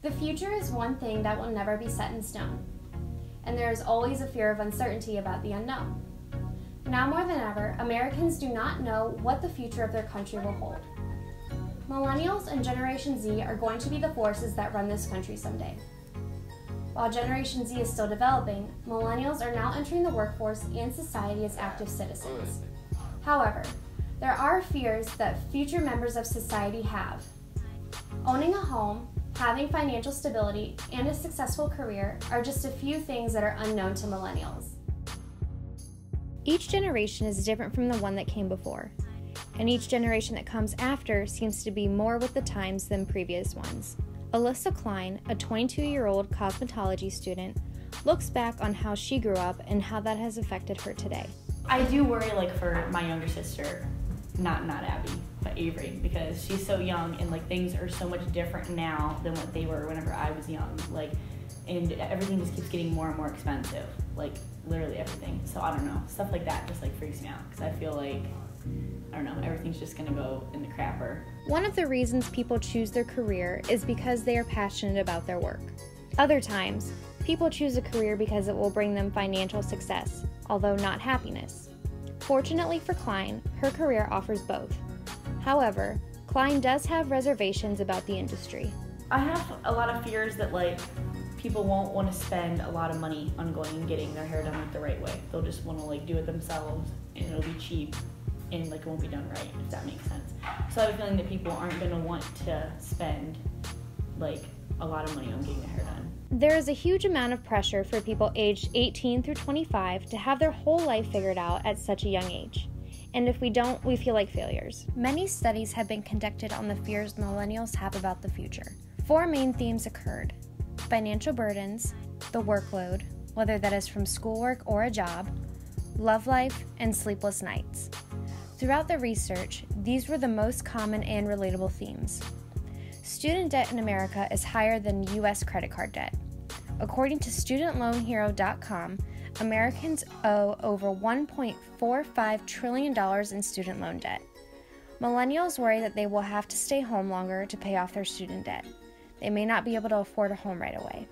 The future is one thing that will never be set in stone, and there is always a fear of uncertainty about the unknown. Now more than ever, Americans do not know what the future of their country will hold. Millennials and Generation Z are going to be the forces that run this country someday. While Generation Z is still developing, Millennials are now entering the workforce and society as active citizens. However, there are fears that future members of society have. Owning a home, having financial stability, and a successful career are just a few things that are unknown to Millennials. Each generation is different from the one that came before, and each generation that comes after seems to be more with the times than previous ones. Alyssa Klein, a 22-year-old cosmetology student, looks back on how she grew up and how that has affected her today. I do worry for my younger sister, not Abby, but Avery, because she's so young and things are so much different now than what they were whenever I was young. And everything just keeps getting more and more expensive, literally everything. So I don't know, stuff like that just freaks me out because I feel I don't know, everything's just gonna go in the crapper. One of the reasons people choose their career is because they are passionate about their work. Other times, people choose a career because it will bring them financial success, although not happiness. Fortunately for Klein, her career offers both. However, Klein does have reservations about the industry. I have a lot of fears that people won't want to spend a lot of money on going and getting their hair done the right way. They'll just want to do it themselves, and it'll be cheap, and it won't be done right, if that makes sense. So I have a feeling that people aren't going to want to spend a lot of money on getting their hair done. There is a huge amount of pressure for people aged 18 through 25 to have their whole life figured out at such a young age. And if we don't, we feel like failures. Many studies have been conducted on the fears Millennials have about the future. 4 main themes occurred: financial burdens, the workload, whether that is from schoolwork or a job, love life, and sleepless nights. Throughout the research, these were the most common and relatable themes. Student debt in America is higher than U.S. credit card debt. According to StudentLoanHero.com, Americans owe over $1.45 trillion in student loan debt. Millennials worry that they will have to stay home longer to pay off their student debt. They may not be able to afford a home right away.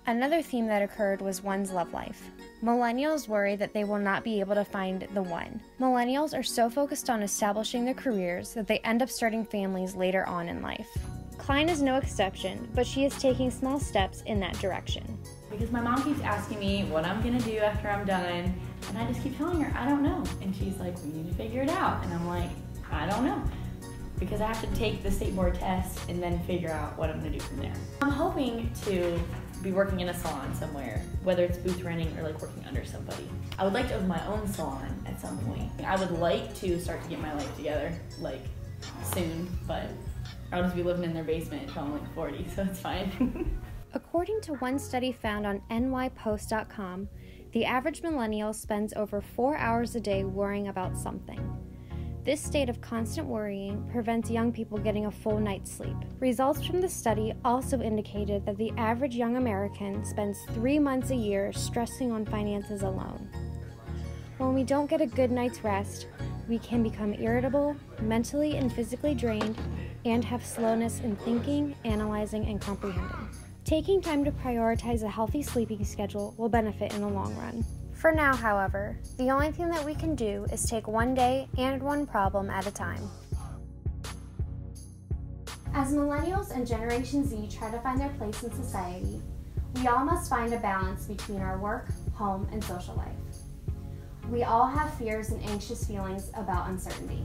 Another theme that occurred was one's love life. Millennials worry that they will not be able to find the one. Millennials are so focused on establishing their careers that they end up starting families later on in life. Klein is no exception, but she is taking small steps in that direction. Because my mom keeps asking me what I'm going to do after I'm done, and I just keep telling her, I don't know. And she's like, we need to figure it out. And I'm like, I don't know. Because I have to take the state board test and then figure out what I'm going to do from there. I'm hoping to be working in a salon somewhere, whether it's booth renting or working under somebody. I would like to own my own salon at some point. I would like to start to get my life together, soon, but I'll just be living in their basement until I'm 40, so it's fine. According to one study found on nypost.com, the average millennial spends over 4 hours a day worrying about something. This state of constant worrying prevents young people getting a full night's sleep. Results from the study also indicated that the average young American spends 3 months a year stressing on finances alone. When we don't get a good night's rest, we can become irritable, mentally and physically drained, and have slowness in thinking, analyzing, and comprehending. Taking time to prioritize a healthy sleeping schedule will benefit in the long run. For now, however, the only thing that we can do is take one day and one problem at a time. As Millennials and Generation Z try to find their place in society, we all must find a balance between our work, home, and social life. We all have fears and anxious feelings about uncertainty.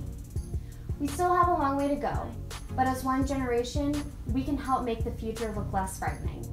We still have a long way to go, but as one generation, we can help make the future look less frightening.